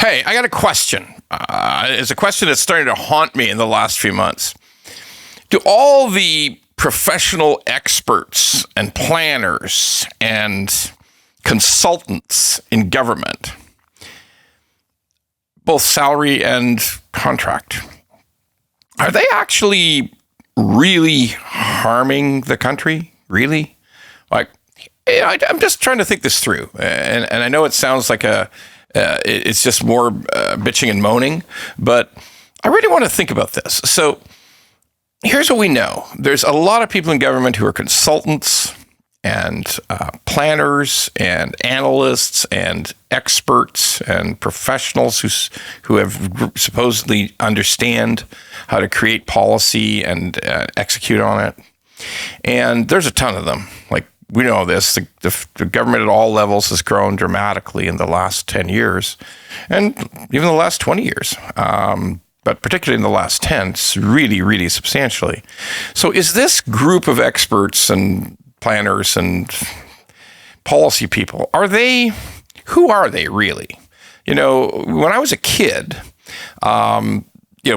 Hey, I got a question. It's a question that's starting to haunt me in the last few months. Do all the professional experts and planners and consultants in government, both salary and contract, are they actually really harming the country? Really? Like, I'm just trying to think this through. And I know it sounds like it's just more bitching and moaning, but I really want to think about this. So here's what we know. There's a lot of people in government who are consultants and planners and analysts and experts and professionals who have supposedly understand how to create policy and execute on it. And there's a ton of them. Like, we know this, the government at all levels has grown dramatically in the last 10 years and even the last 20 years. But particularly in the last 10, it's really, really substantially. So is this group of experts and planners and policy people, who are they really? You know, when I was a kid,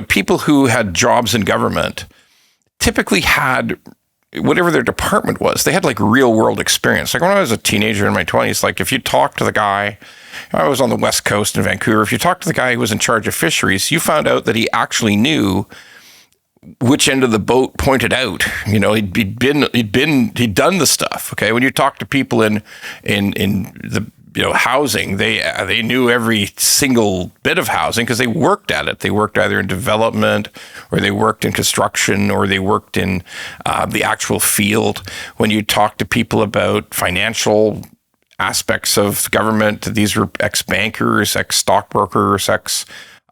people who had jobs in government typically had whatever their department was, they had like real world experience. Like when I was a teenager in my 20s, like if you talk to the guy, I was on the West Coast in Vancouver, if you talked to the guy who was in charge of fisheries, you found out that he actually knew which end of the boat pointed out. You know, he'd done the stuff. Okay. When you talk to people in the housing, they knew every single bit of housing because they worked at it. They worked either in development or they worked in construction or they worked in the actual field. When you talk to people about financial aspects of government, these were ex-bankers, ex-stockbrokers,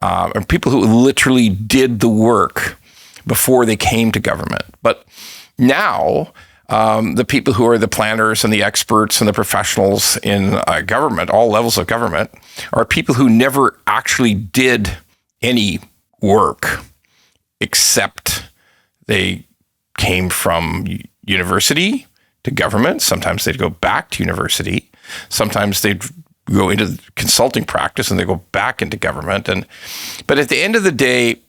or people who literally did the work before they came to government. But now, the people who are the planners and the experts and the professionals in government, all levels of government, are people who never actually did any work except they came from university to government. Sometimes they'd go back to university. Sometimes they'd go into consulting practice and they go back into government. But at the end of the day,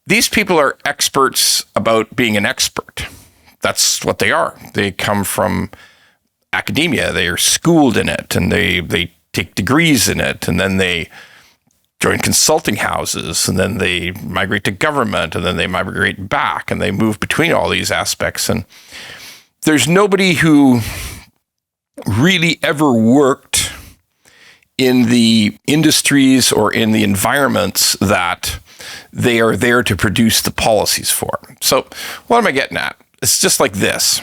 these people are experts about being an expert. That's what they are. They come from academia. They are schooled in it, and they take degrees in it, and then they join consulting houses, and then they migrate to government, and then they migrate back, and they move between all these aspects. And there's nobody who really ever worked in the industries or in the environments that they are there to produce the policies for. So what am I getting at? It's just like this.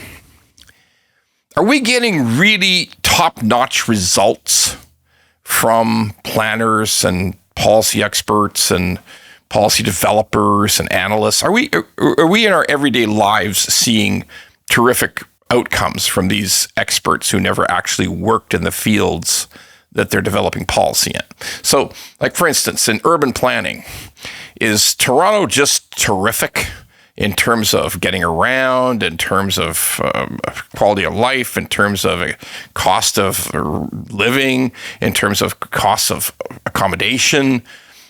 Are we getting really top-notch results from planners and policy experts and policy developers and analysts? Are we in our everyday lives seeing terrific outcomes from these experts who never actually worked in the fields that they're developing policy in? So, like for instance, in urban planning, is Toronto just terrific in terms of getting around, in terms of quality of life, in terms of cost of living, in terms of cost of accommodation?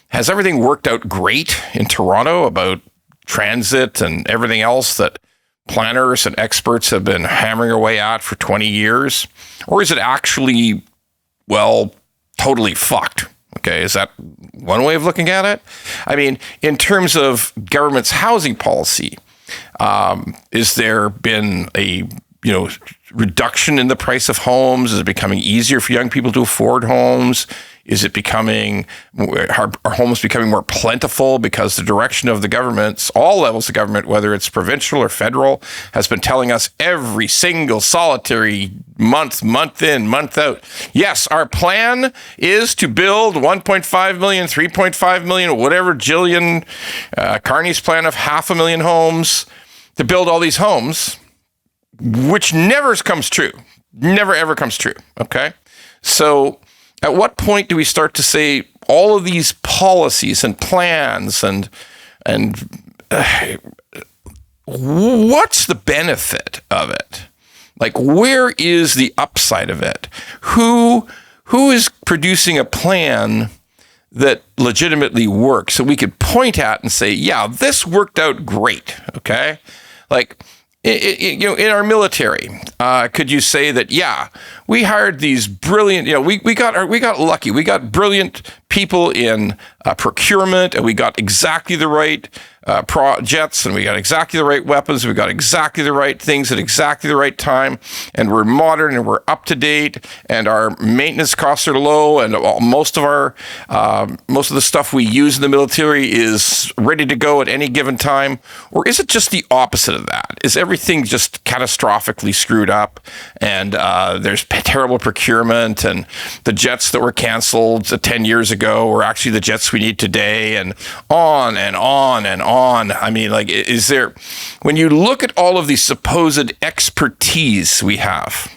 Has everything worked out great in Toronto about transit and everything else that planners and experts have been hammering away at for 20 years? Or is it actually, totally fucked? Okay, is that one way of looking at it? I mean, in terms of government's housing policy, is there been a reduction in the price of homes? Is it becoming easier for young people to afford homes? Is it are homes becoming more plentiful because the direction of the governments, all levels of government, whether it's provincial or federal, has been telling us every single solitary month in, month out, yes, our plan is to build 1.5 million, 3.5 million, whatever jillion, Carney's plan of 500,000 homes, to build all these homes, which never comes true. Never, ever comes true. Okay. So at what point do we start to say all of these policies and plans and what's the benefit of it? Like, where is the upside of it? Who is producing a plan that legitimately work, so we could point at and say, yeah, this worked out great, okay? Like, in our military, could you say that, yeah, we hired these brilliant, we got lucky. We got brilliant people in procurement, and we got exactly the right jets, and we got exactly the right weapons. We got exactly the right things at exactly the right time, and we're modern and we're up to date, and our maintenance costs are low, and most of the stuff we use in the military is ready to go at any given time? Or is it just the opposite of that? Is everything just catastrophically screwed up, and there's terrible procurement, and the jets that were canceled 10 years ago were actually the jets we need today, and on and on and on? I mean, like, is there, when you look at all of the supposed expertise we have,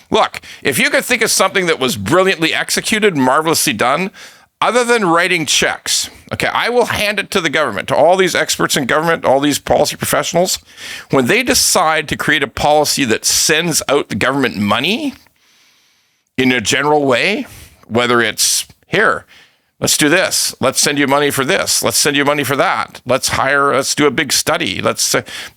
look, if you could think of something that was brilliantly executed, marvelously done, other than writing checks, okay, I will hand it to the government, to all these experts in government, all these policy professionals. When they decide to create a policy that sends out the government money in a general way, whether it's, here, let's do this, let's send you money for this, let's send you money for that, let's do a big study,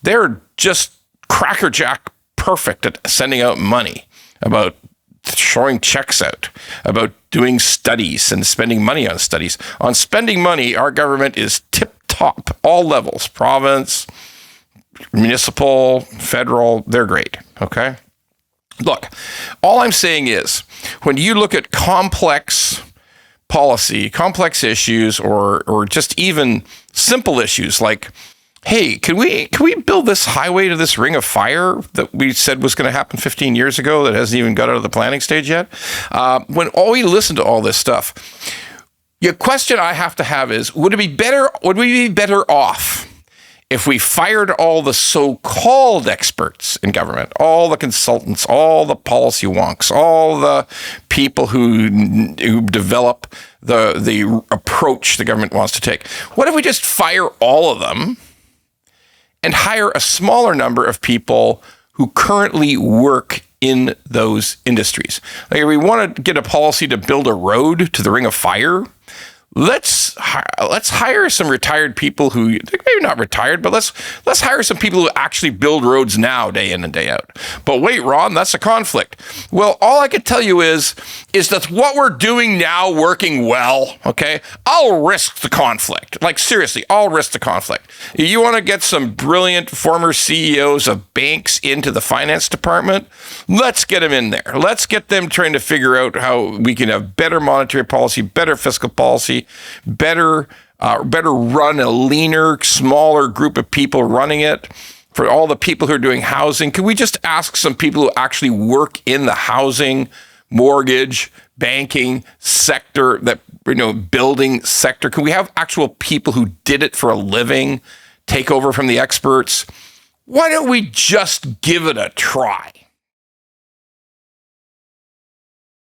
they're just crackerjack perfect at sending out money, about throwing checks out, about doing studies and spending money on studies. On spending money, our government is tip-top, all levels, province, municipal, federal, they're great, okay? Look, all I'm saying is, when you look at complex policy, complex issues, or just even simple issues like, hey, can we build this highway to this ring of fire that we said was going to happen 15 years ago that hasn't even got out of the planning stage yet? When we listen to all this stuff, the question I have to have is, would we be better off if we fired all the so-called experts in government, all the consultants, all the policy wonks, all the people who develop the approach the government wants to take? What if we just fire all of them and hire a smaller number of people who currently work in those industries? Like, if we want to get a policy to build a road to the ring of fire, let's hire some retired people who, maybe not retired, but let's hire some people who actually build roads now, day in and day out. But wait, Ron, that's a conflict. Well, all I can tell you is that what we're doing now working well, okay? I'll risk the conflict. Like, seriously, I'll risk the conflict. You want to get some brilliant former CEOs of banks into the finance department? Let's get them in there. Let's get them trying to figure out how we can have better monetary policy, better fiscal policy, better run a leaner, smaller group of people running it. For all the people who are doing housing, can we just ask some people who actually work in the housing, mortgage, banking sector, building sector? Can we have actual people who did it for a living take over from the experts? Why don't we just give it a try?